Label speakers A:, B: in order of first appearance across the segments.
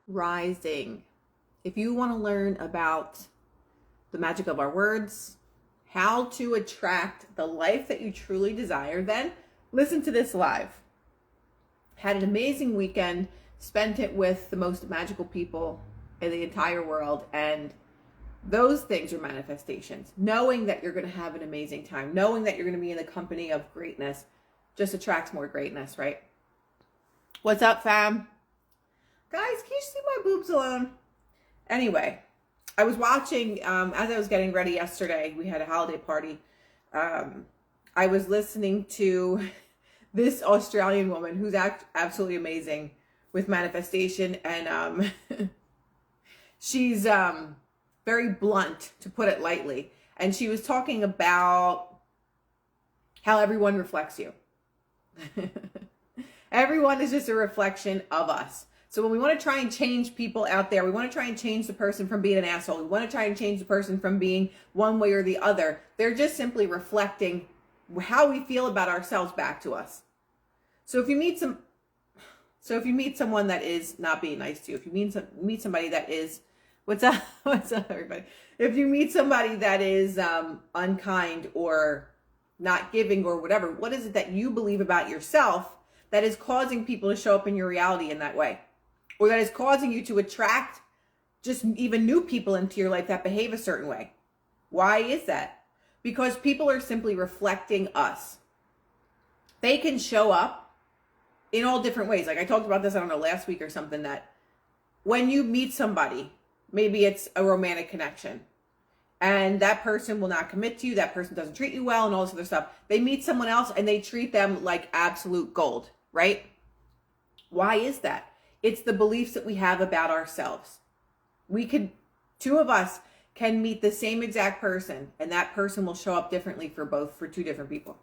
A: Rising. If you want to learn about the magic of our words, how to attract the life that you truly desire, then listen to this live. Had an amazing weekend, spent it with the most magical people in the entire world, and those things are manifestations. Knowing that you're going to have an amazing time, knowing that you're going to be in the company of greatness, just attracts more greatness, right? What's up, fam? Guys, can you see my boobs alone? Anyway, I was watching, as I was getting ready yesterday, we had a holiday party. I was listening to this Australian woman who's absolutely amazing with manifestation. And she's very blunt, to put it lightly. And she was talking about how everyone reflects you. Everyone is just a reflection of us. So when we want to try and change people out there, we want to try and change the person from being an asshole. We want to try and change the person from being one way or the other. They're just simply reflecting how we feel about ourselves back to us. So if you meet someone that is not being nice to you, if you meet somebody that is, what's up everybody? If you meet somebody that is unkind or not giving or whatever, what is it that you believe about yourself that is causing people to show up in your reality in that way? Or that is causing you to attract just even new people into your life that behave a certain way? Why is that? Because people are simply reflecting us. They can show up in all different ways. Like I talked about this, I don't know, last week or something, that when you meet somebody, maybe it's a romantic connection, and that person will not commit to you, that person doesn't treat you well and all this other stuff. They meet someone else and they treat them like absolute gold, right? Why is that? It's the beliefs that we have about ourselves. Two of us can meet the same exact person, and that person will show up differently for two different people,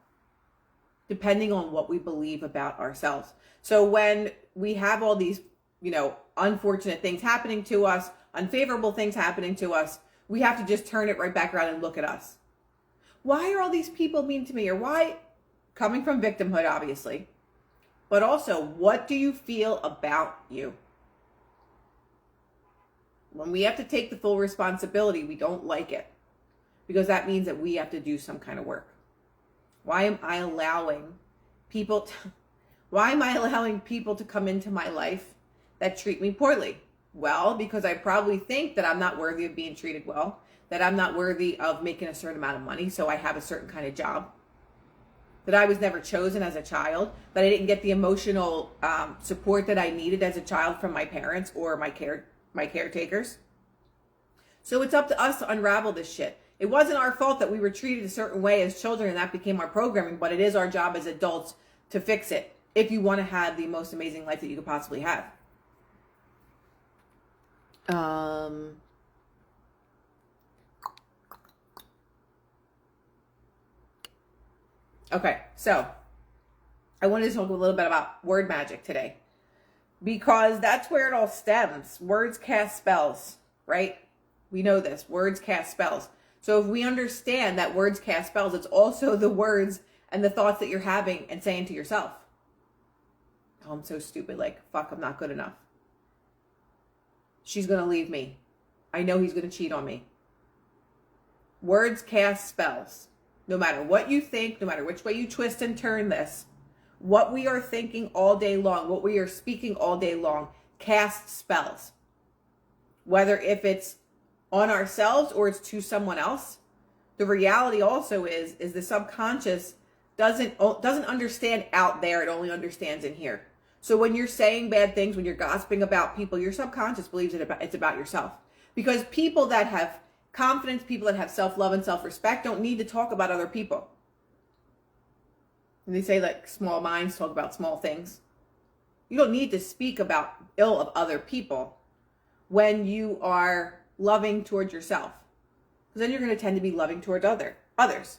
A: depending on what we believe about ourselves. So when we have all these, unfortunate things happening to us, unfavorable things happening to us, we have to just turn it right back around and look at us. Why are all these people mean to me? Or why? Coming from victimhood, obviously. But also, what do you feel about you? When we have to take the full responsibility, we don't like it, because that means that we have to do some kind of work. Why am I allowing people to come into my life that treat me poorly? Well, because I probably think that I'm not worthy of being treated well, that I'm not worthy of making a certain amount of money, so I have a certain kind of job, that I was never chosen as a child, that I didn't get the emotional support that I needed as a child from my parents or my caretakers. So it's up to us to unravel this shit. It wasn't our fault that we were treated a certain way as children and that became our programming, but it is our job as adults to fix it if you want to have the most amazing life that you could possibly have. Okay, so I wanted to talk a little bit about word magic today, because that's where it all stems. Words cast spells, right? We know this. Words cast spells. So if we understand that words cast spells, it's also the words and the thoughts that you're having and saying to yourself. Oh, I'm so stupid. Like, fuck, I'm not good enough. She's going to leave me. I know he's going to cheat on me. Words cast spells. No matter what you think, no matter which way you twist and turn this, what we are thinking all day long, what we are speaking all day long, casts spells. Whether if it's on ourselves or it's to someone else, the reality also is the subconscious doesn't understand out there. It only understands in here. So when you're saying bad things, when you're gossiping about people, your subconscious believes it's about yourself. Because people that have confidence, people that have self-love and self-respect don't need to talk about other people. And they say like small minds talk about small things. You don't need to speak about ill of other people when you are loving towards yourself. Because then you're going to tend to be loving towards others.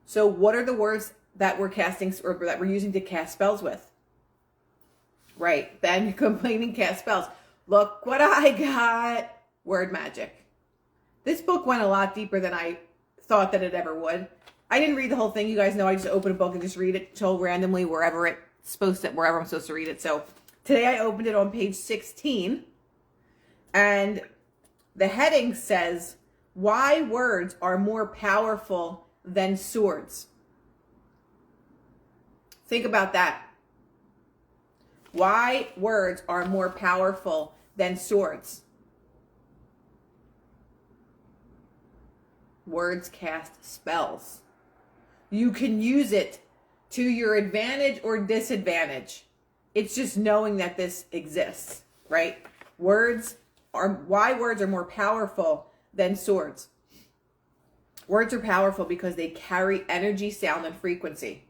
A: So what are the words that we're casting or that we're using to cast spells with? Right. Then you're complaining, cast spells. Look what I got. Word magic. This book went a lot deeper than I thought that it ever would. I didn't read the whole thing. You guys know I just open a book and just read it randomly wherever I'm supposed to read it. So Today I opened it on page 16, and the heading says, why words are more powerful than swords. Think about that. Why words are more powerful than swords. Words cast spells. You can use it to your advantage or disadvantage. It's just knowing that this exists, right? Why words are more powerful than swords. Words are powerful because they carry energy, sound, and frequency.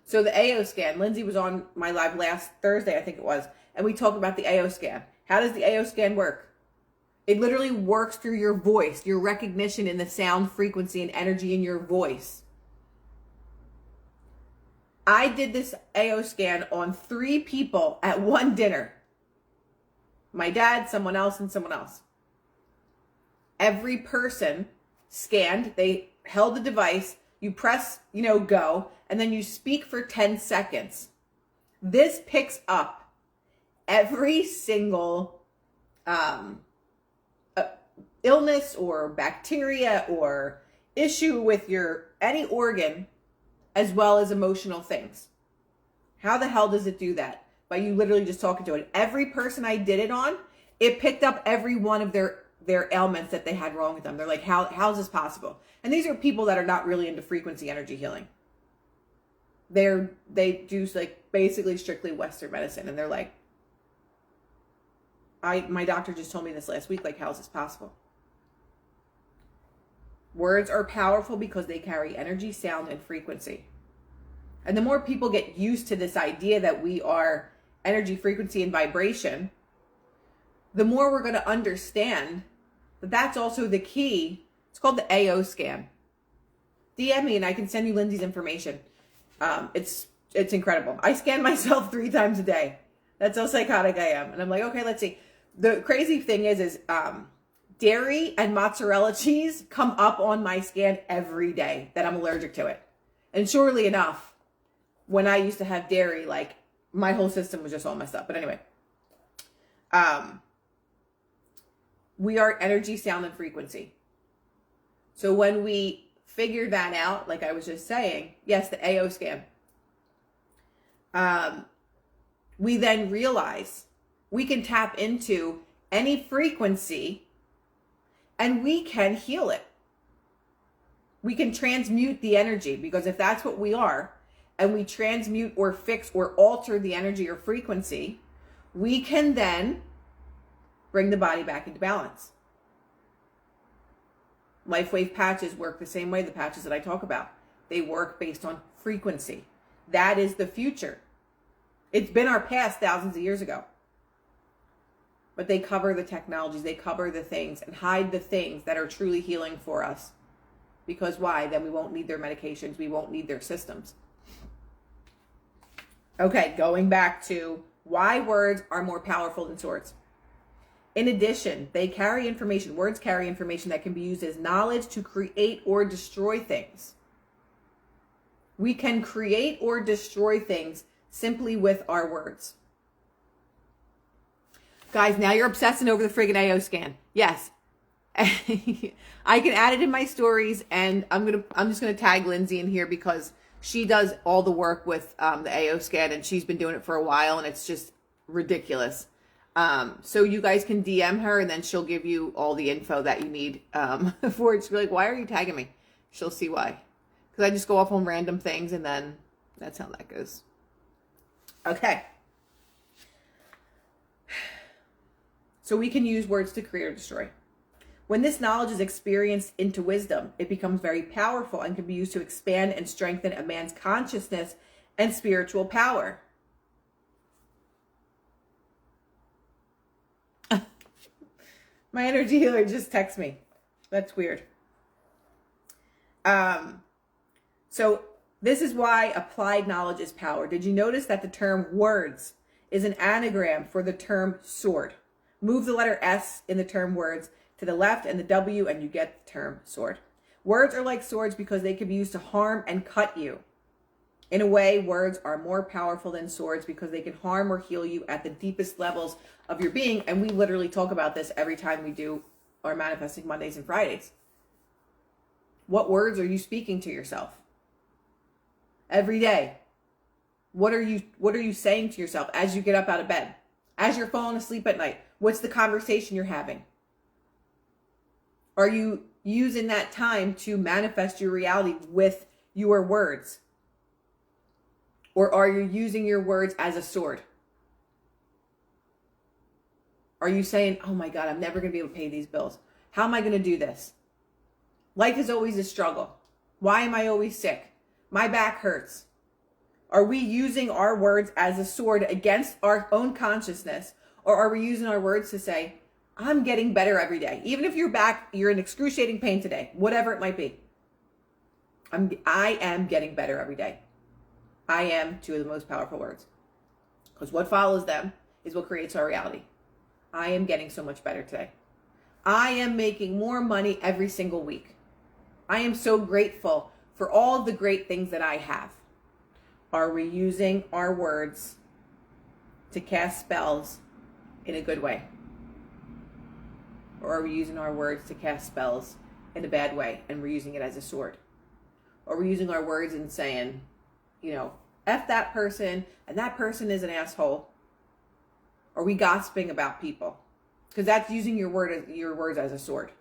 A: So the AO scan, Lindsay was on my live last Thursday, I think it was, and we talked about the AO scan. How does the AO scan work? It literally works through your voice, your recognition in the sound, frequency, and energy in your voice. I did this AO scan on 3 people at one dinner. My dad, someone else, and someone else. Every person scanned, they held the device, you press, go, and then you speak for 10 seconds. This picks up every single illness or bacteria or issue with any organ, as well as emotional things. How the hell does it do that? By you literally just talking to it. Every person I did it on, it picked up every one of their ailments that they had wrong with them. They're like, how is this possible? And these are people that are not really into frequency energy healing. They do like basically strictly Western medicine. And they're like, my doctor just told me this last week, like, how is this possible? Words are powerful because they carry energy, sound, and frequency. And the more people get used to this idea that we are energy, frequency, and vibration, the more we're going to understand that that's also the key. It's called the AO scan. DM me and I can send you Lindsay's information. It's incredible. I scan myself 3 times a day. That's how psychotic I am. And I'm like, okay, let's see. The crazy thing is dairy and mozzarella cheese come up on my scan every day that I'm allergic to it. And surely enough, when I used to have dairy, like my whole system was just all messed up. But anyway, we are energy, sound, and frequency. So when we figure that out, like I was just saying, yes, the AO scan, we then realize we can tap into any frequency and we can heal it. We can transmute the energy, because if that's what we are, and we transmute or fix or alter the energy or frequency, we can then bring the body back into balance. LifeWave patches work the same way, the patches that I talk about. They work based on frequency. That is the future. It's been our past thousands of years ago. But they cover the technologies, they cover the things, and hide the things that are truly healing for us. Because why? Then we won't need their medications, we won't need their systems. Okay, going back to why words are more powerful than swords. In addition, they carry information. Words carry information that can be used as knowledge to create or destroy things. We can create or destroy things simply with our words. Guys, now you're obsessing over the friggin' AO scan. Yes. I can add it in my stories, and I'm just gonna tag Lindsay in here because she does all the work with the AO scan, and she's been doing it for a while, and it's just ridiculous. So you guys can DM her, and then she'll give you all the info that you need for it. She'll be like, why are you tagging me? She'll see why. Because I just go off on random things, and then that's how that goes. Okay. So we can use words to create or destroy. When this knowledge is experienced into wisdom, it becomes very powerful and can be used to expand and strengthen a man's consciousness and spiritual power. My energy healer just texted me. That's weird. So this is why applied knowledge is power. Did you notice that the term words is an anagram for the term sword? Move the letter S in the term words to the left and the W, and you get the term sword. Words are like swords because they can be used to harm and cut you. In a way, words are more powerful than swords because they can harm or heal you at the deepest levels of your being. And we literally talk about this every time we do our Manifesting Mondays and Fridays. What words are you speaking to yourself every day? What are you saying to yourself as you get up out of bed? As you're falling asleep at night? What's the conversation you're having? Are you using that time to manifest your reality with your words? Or are you using your words as a sword? Are you saying, oh my God, I'm never going to be able to pay these bills. How am I going to do this? Life is always a struggle. Why am I always sick? My back hurts. Are we using our words as a sword against our own consciousness? Or are we using our words to say, I'm getting better every day. Even if you're in excruciating pain today, whatever it might be. I am getting better every day. I am two of the most powerful words. Because what follows them is what creates our reality. I am getting so much better today. I am making more money every single week. I am so grateful for all the great things that I have. Are we using our words to cast spells in a good way? Or are we using our words to cast spells in a bad way and we're using it as a sword? Or are we using our words and saying, F that person and that person is an asshole? Are we gossiping about people? Because that's using your words as a sword.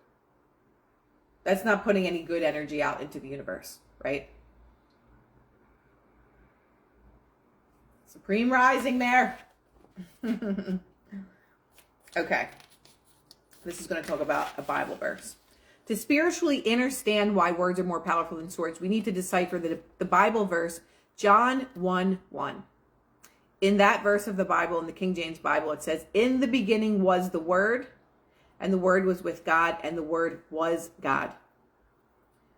A: That's not putting any good energy out into the universe, right? Supreme rising there. Okay. This is going to talk about a Bible verse. To spiritually understand why words are more powerful than swords, we need to decipher the Bible verse, John 1:1. In that verse of the Bible, in the King James Bible, it says, in the beginning was the Word, and the Word was with God, and the Word was God.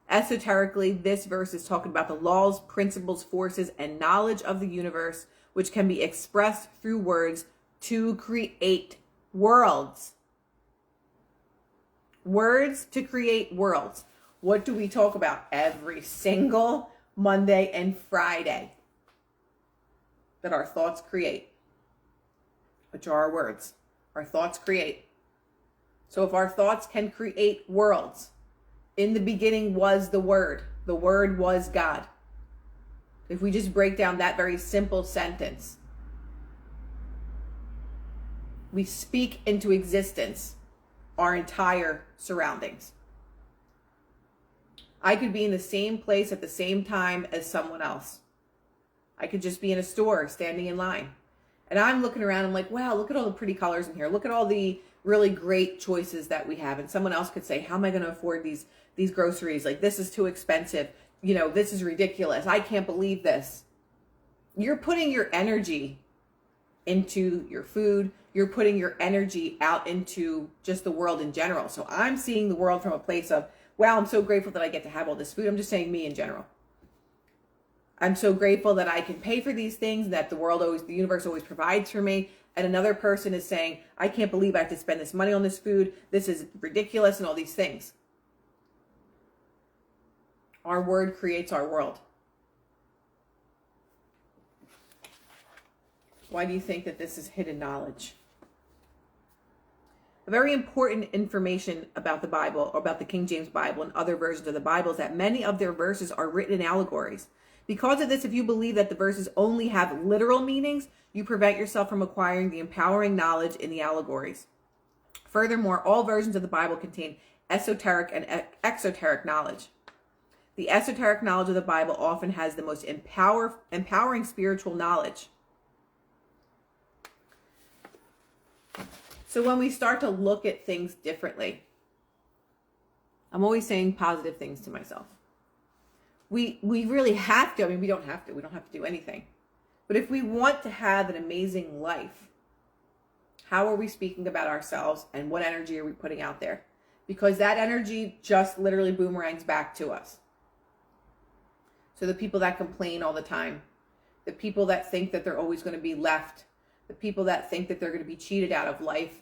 A: Esoterically, this verse is talking about the laws, principles, forces, and knowledge of the universe, which can be expressed through words to create worlds. Words to create worlds. What do we talk about every single Monday and Friday? That our thoughts create, which are our words. Our thoughts create. So if our thoughts can create worlds, in the beginning was the Word was God. If we just break down that very simple sentence, we speak into existence our entire surroundings. I could be in the same place at the same time as someone else. I could just be in a store standing in line. And I'm looking around, I'm like, wow, look at all the pretty colors in here. Look at all the really great choices that we have. And someone else could say, how am I going to afford these groceries? Like, this is too expensive. This is ridiculous. I can't believe this. You're putting your energy into your food. You're putting your energy out into just the world in general. So I'm seeing the world from a place of, wow, I'm so grateful that I get to have all this food. I'm just saying me in general. I'm so grateful that I can pay for these things, that the universe always provides for me. And another person is saying, I can't believe I have to spend this money on this food. This is ridiculous, and all these things. Our word creates our world. Why do you think that this is hidden knowledge? A very important information about the Bible, or about the King James Bible and other versions of the Bible, is that many of their verses are written in allegories. Because of this, if you believe that the verses only have literal meanings, you prevent yourself from acquiring the empowering knowledge in the allegories. Furthermore, all versions of the Bible contain esoteric and exoteric knowledge. The esoteric knowledge of the Bible often has the most empowering spiritual knowledge. So when we start to look at things differently, I'm always saying positive things to myself. We really have to. We don't have to. We don't have to do anything. But if we want to have an amazing life, how are we speaking about ourselves, and what energy are we putting out there? Because that energy just literally boomerangs back to us. So the people that complain all the time, the people that think that they're always going to be left, the people that think that they're going to be cheated out of life,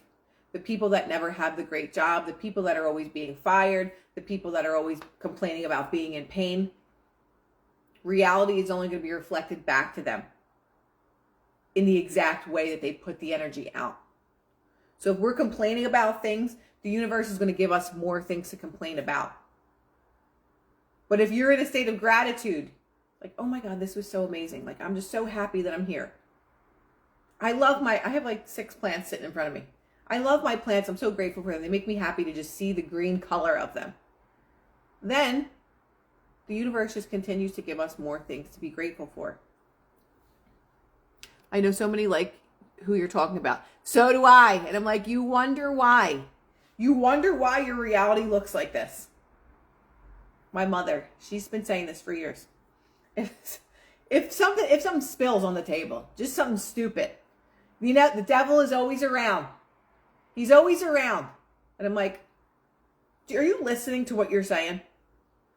A: the people that never have the great job, the people that are always being fired, the people that are always complaining about being in pain. reality is only going to be reflected back to them in the exact way that they put the energy out. So if we're complaining about things, the universe is going to give us more things to complain about. But if you're in a state of gratitude, like, oh my God, this was so amazing. Like, I'm just so happy that I'm here. I have like 6 plants sitting in front of me. I love my plants. I'm so grateful for them. They make me happy to just see the green color of them. Then the universe just continues to give us more things to be grateful for. I know so many like who you're talking about. So do I. And I'm like, you wonder why. You wonder why your reality looks like this. My mother, she's been saying this for years. If something spills on the table, just something stupid, you know, the devil is always around. He's always around. And I'm like, are you listening to what you're saying?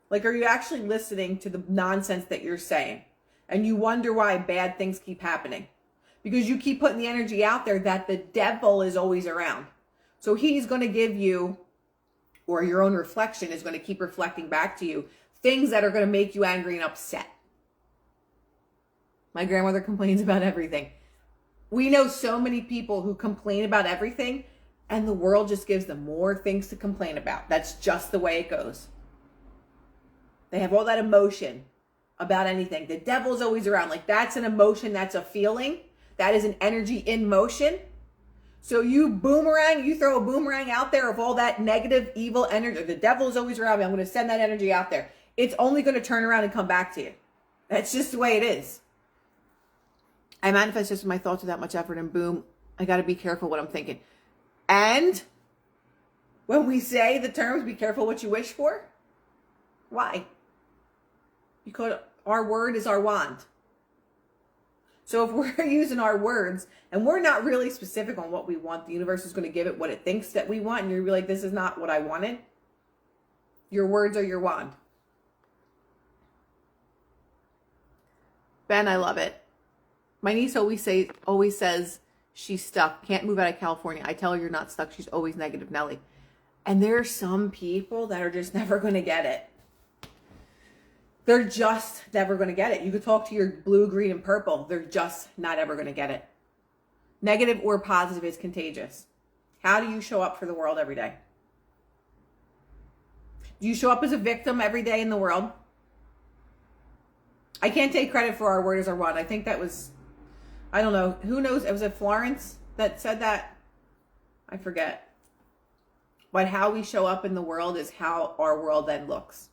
A: Like, are you actually listening to the nonsense that you're saying? And you wonder why bad things keep happening. Because you keep putting the energy out there that the devil is always around. So he's going to give you, or your own reflection is going to keep reflecting back to you, things that are going to make you angry and upset. My grandmother complains about everything. We know so many people who complain about everything, and the world just gives them more things to complain about. That's just the way it goes. They have all that emotion about anything. The devil's always around. Like, that's an emotion, that's a feeling. That is an energy in motion. So you throw a boomerang out there of all that negative, evil energy. The devil's always around me. I'm going to send that energy out there. It's only going to turn around and come back to you. That's just the way it is. I manifest just with my thoughts without much effort, and boom, I got to be careful what I'm thinking. And when we say the terms, be careful what you wish for, why? Because our word is our wand. So if we're using our words and we're not really specific on what we want, the universe is going to give it what it thinks that we want. And you're like, this is not what I wanted. Your words are your wand. Ben, I love it. My niece always says she's stuck, can't move out of California. I tell her you're not stuck. She's always negative Nelly. And there are some people that are just never going to get it. They're just never going to get it. You could talk to your blue, green, and purple. They're just not ever going to get it. Negative or positive is contagious. How do you show up for the world every day? Do you show up as a victim every day in the world? I can't take credit for our word as our wand. I think that was, I don't know. Who knows? Was it Florence that said that? I forget. But how we show up in the world is how our world then looks.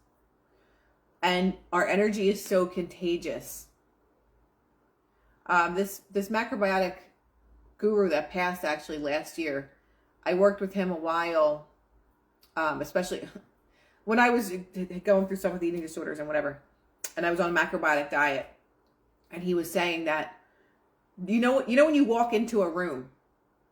A: And our energy is so contagious. This macrobiotic guru that passed actually last year, I worked with him a while, especially when I was going through some of the eating disorders and whatever. And I was on a macrobiotic diet. And he was saying that, you know when you walk into a room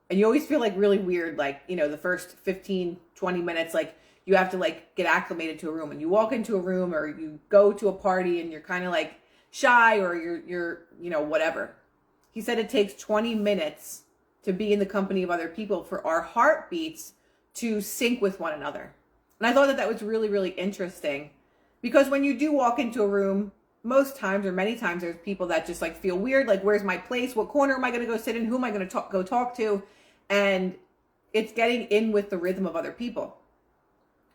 A: and you always feel like really weird, like, you know, the first 15, 20 minutes, like, you have to like get acclimated to a room, and you walk into a room or you go to a party and you're kind of like shy, or you're, you know, whatever. He said it takes 20 minutes to be in the company of other people for our heartbeats to sync with one another. And I thought that was really, really interesting, because when you do walk into a room, most times or many times there's people that just like feel weird. Like, where's my place? What corner am I going to go sit in? Who am I going to go talk to? And it's getting in with the rhythm of other people.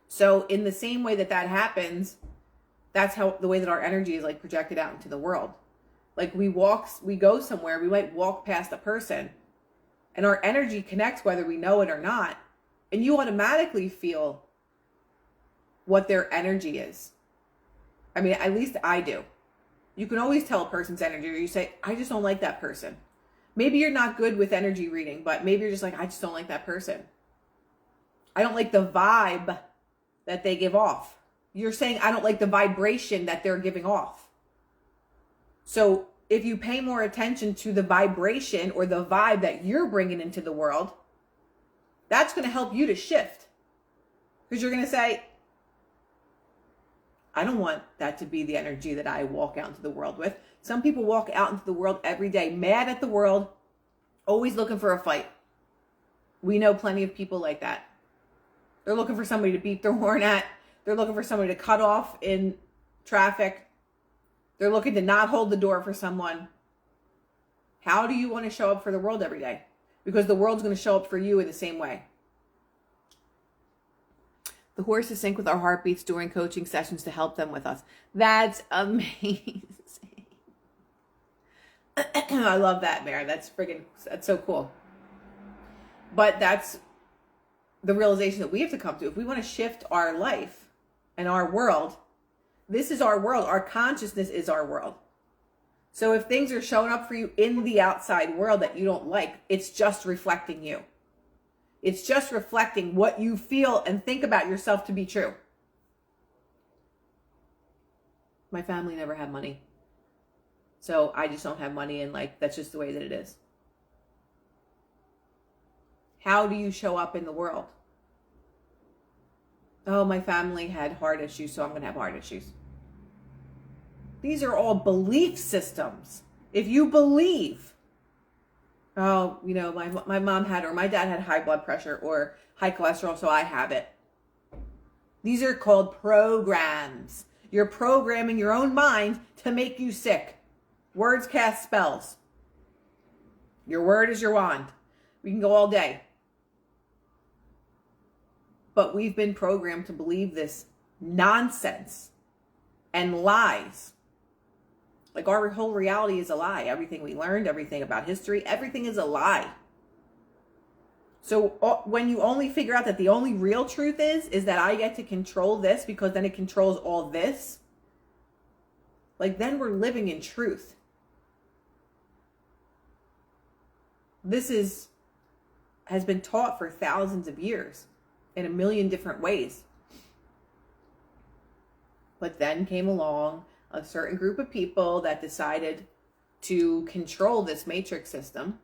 A: So in the same way that happens, that's how the way that our energy is like projected out into the world. Like, we go somewhere, we might walk past a person and our energy connects whether we know it or not. And you automatically feel what their energy is. I mean, at least I do. You can always tell a person's energy, or you say, I just don't like that person. Maybe you're not good with energy reading, but maybe you're just like, I just don't like that person. I don't like the vibe that they give off. You're saying, I don't like the vibration that they're giving off. So if you pay more attention to the vibration or the vibe that you're bringing into the world, that's going to help you to shift. Because you're going to say, I don't want that to be the energy that I walk out into the world with. Some people walk out into the world every day, mad at the world, always looking for a fight. We know plenty of people like that. They're looking for somebody to beat their horn at. They're looking for somebody to cut off in traffic. They're looking to not hold the door for someone. How do you want to show up for the world every day? Because the world's going to show up for you in the same way. The horses sync with our heartbeats during coaching sessions to help them with us. That's amazing. I love that, Mary. That's so cool. But that's the realization that we have to come to. If we want to shift our life and our world, this is our world. Our consciousness is our world. So if things are showing up for you in the outside world that you don't like, it's just reflecting you. It's just reflecting what you feel and think about yourself to be true. My family never had money. So I just don't have money, and like, that's just the way that it is. How do you show up in the world? Oh, my family had heart issues, so I'm going to have heart issues. These are all belief systems. If you believe, oh, you know, my mom had, or my dad had high blood pressure or high cholesterol, so I have it. These are called programs. You're programming your own mind to make you sick. Words cast spells. Your word is your wand. We can go all day. But we've been programmed to believe this nonsense and lies. Like, our whole reality is a lie. Everything we learned, everything about history, everything is a lie. So when you only figure out that the only real truth is that I get to control this because then it controls all this, like, then we're living in truth. This has been taught for thousands of years in a million different ways. But then came along a certain group of people that decided to control this matrix system,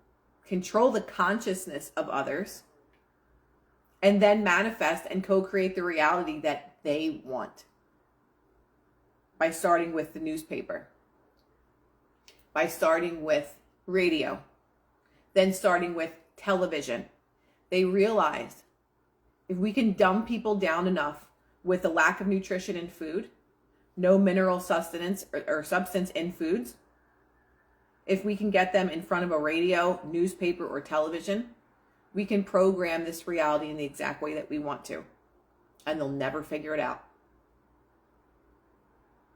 A: control the consciousness of others, and then manifest and co-create the reality that they want. By starting with the newspaper, by starting with radio, then starting with television. They realized if we can dumb people down enough with the lack of nutrition in food, no mineral sustenance or substance in foods, if we can get them in front of a radio, newspaper, or television, we can program this reality in the exact way that we want to. And they'll never figure it out.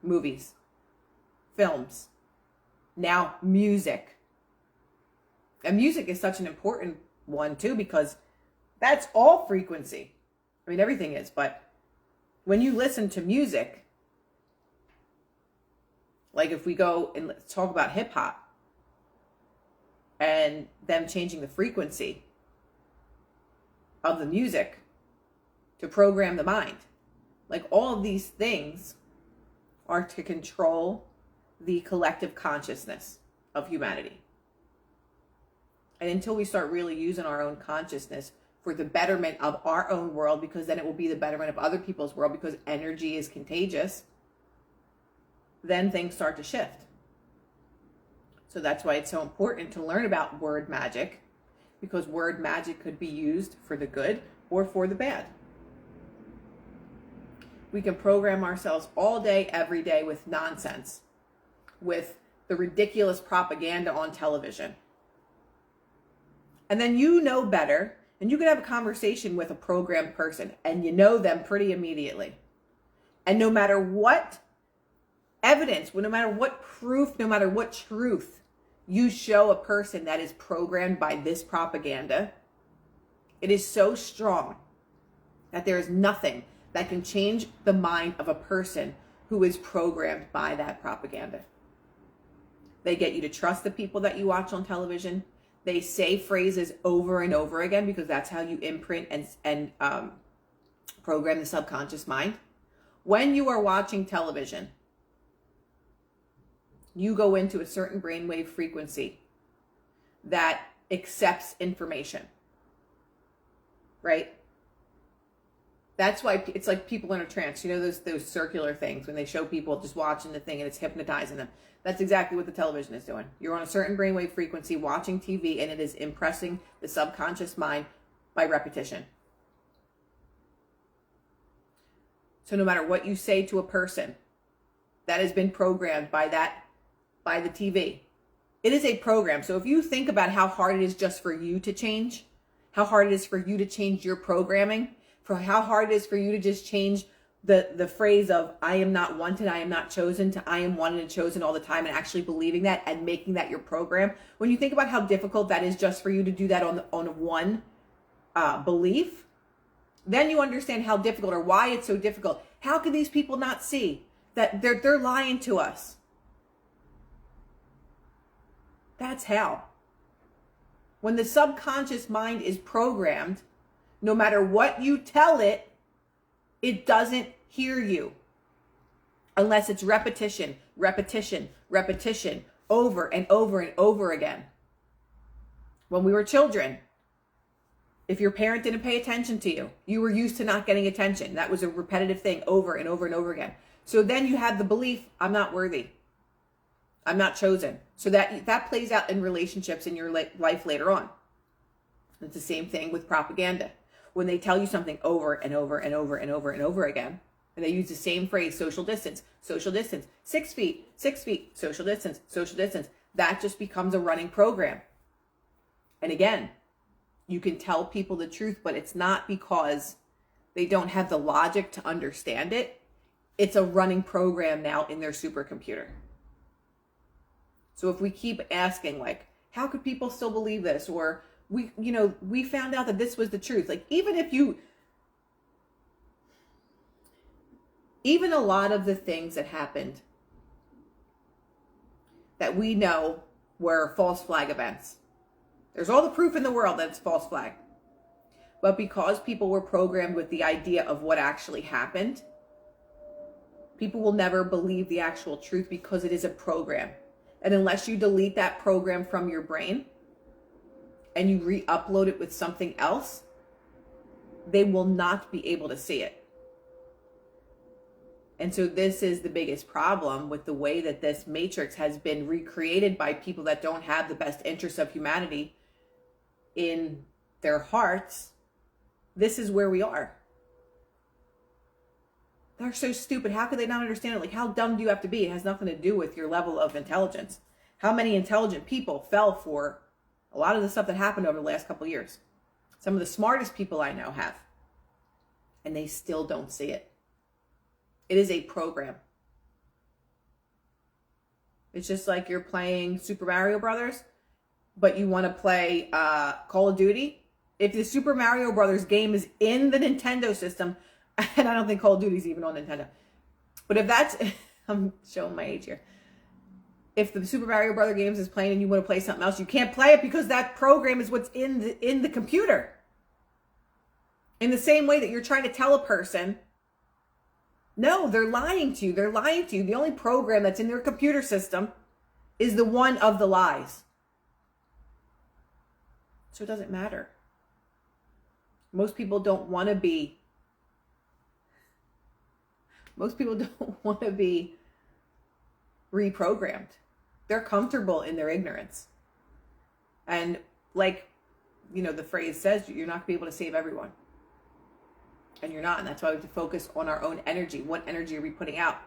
A: Movies, films, now music. And music is such an important one too, because that's all frequency. I mean, everything is, but when you listen to music, like if we go and let's talk about hip hop and them changing the frequency of the music to program the mind, like all of these things are to control the collective consciousness of humanity. And until we start really using our own consciousness for the betterment of our own world, because then it will be the betterment of other people's world, because energy is contagious, then things start to shift. So that's why it's so important to learn about word magic, because word magic could be used for the good or for the bad. We can program ourselves all day, every day with nonsense, with the ridiculous propaganda on television. And then you know better, and you can have a conversation with a programmed person, and you know them pretty immediately. And no matter what evidence, no matter what proof, no matter what truth you show a person that is programmed by this propaganda, it is so strong that there is nothing that can change the mind of a person who is programmed by that propaganda. They get you to trust the people that you watch on television. They say phrases over and over again because that's how you imprint and program the subconscious mind. When you are watching television, you go into a certain brainwave frequency that accepts information, right? That's why it's like people in a trance. You know those circular things when they show people just watching the thing and it's hypnotizing them. That's exactly what the television is doing. You're on a certain brainwave frequency watching TV, and it is impressing the subconscious mind by repetition. So no matter what you say to a person, that has been programmed by the TV. It is a program. So if you think about how hard it is just for you to change, how hard it is for you to change your programming, for how hard it is for you to just change the phrase of I am not wanted, I am not chosen, to I am wanted and chosen all the time, and actually believing that and making that your program. When you think about how difficult that is just for you to do that on one belief, then you understand how difficult, or why it's so difficult. How can these people not see that they're lying to us? That's how. When the subconscious mind is programmed, no matter what you tell it, it doesn't hear you. Unless it's repetition, repetition, repetition, over and over and over again. When we were children, if your parent didn't pay attention to you, you were used to not getting attention. That was a repetitive thing over and over and over again. So then you had the belief, I'm not worthy. I'm not chosen. So that plays out in relationships in your life later on. It's the same thing with propaganda. When they tell you something over and over and over and over and over again, and they use the same phrase, social distance, 6 feet, social distance, that just becomes a running program. And again, you can tell people the truth, but it's not because they don't have the logic to understand it. It's a running program now in their supercomputer. So if we keep asking, like, how could people still believe this? Or we found out that this was the truth. Like, even a lot of the things that happened that we know were false flag events. There's all the proof in the world that it's false flag. But because people were programmed with the idea of what actually happened, people will never believe the actual truth because it is a program. And unless you delete that program from your brain and you re-upload it with something else, they will not be able to see it. And so this is the biggest problem with the way that this matrix has been recreated by people that don't have the best interests of humanity in their hearts. This is where we are. They're so stupid. How could they not understand it? Like, how dumb do you have to be? It has nothing to do with your level of intelligence. How many intelligent people fell for a lot of the stuff that happened over the last couple of years? Some of the smartest people I know have. And they still don't see it. It is a program. It's just like you're playing Super Mario Brothers, but you want to play Call of Duty. If the Super Mario Brothers game is in the Nintendo system, and I don't think Call of Duty is even on Nintendo. But if that's, I'm showing my age here. If the Super Mario Brother games is playing and you want to play something else, you can't play it because that program is what's in the computer. In the same way that you're trying to tell a person, no, they're lying to you. They're lying to you. The only program that's in their computer system is the one of the lies. So it doesn't matter. Most people don't want to be reprogrammed. They're comfortable in their ignorance. And like, the phrase says, you're not going to be able to save everyone. And you're not. And that's why we have to focus on our own energy. What energy are we putting out?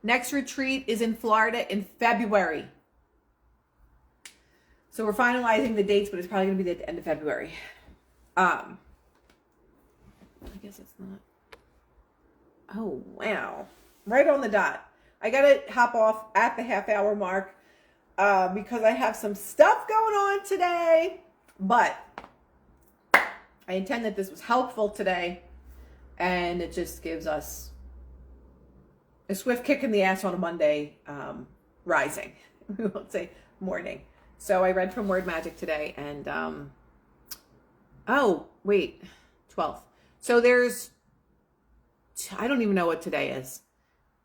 A: Next retreat is in Florida in February. So we're finalizing the dates, but it's probably going to be at the end of February. I guess it's not. Oh, wow. Right on the dot. I got to hop off at the half-hour mark because I have some stuff going on today. But I intend that this was helpful today. And it just gives us a swift kick in the ass on a Monday rising. We won't say morning. So I read from Word Magic today. And, 12th. So there's, I don't even know what today is.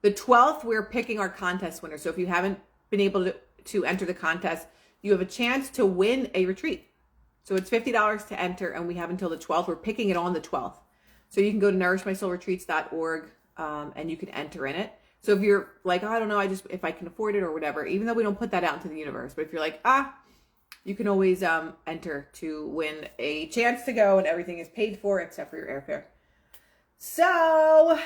A: The 12th, we're picking our contest winner. So if you haven't been able to enter the contest, you have a chance to win a retreat. So it's $50 to enter, and we have until the 12th. We're picking it on the 12th. So you can go to nourishmysoulretreats.org and you can enter in it. So if you're like, I don't know, if I can afford it or whatever, even though we don't put that out into the universe, but if you're like, you can always enter to win a chance to go, and everything is paid for except for your airfare. So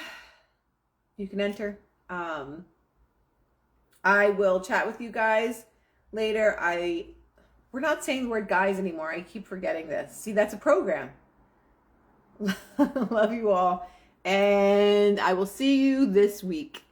A: you can enter. I will chat with you guys later. We're not saying the word guys anymore. I keep forgetting this. See, that's a program. Love you all. And I will see you this week.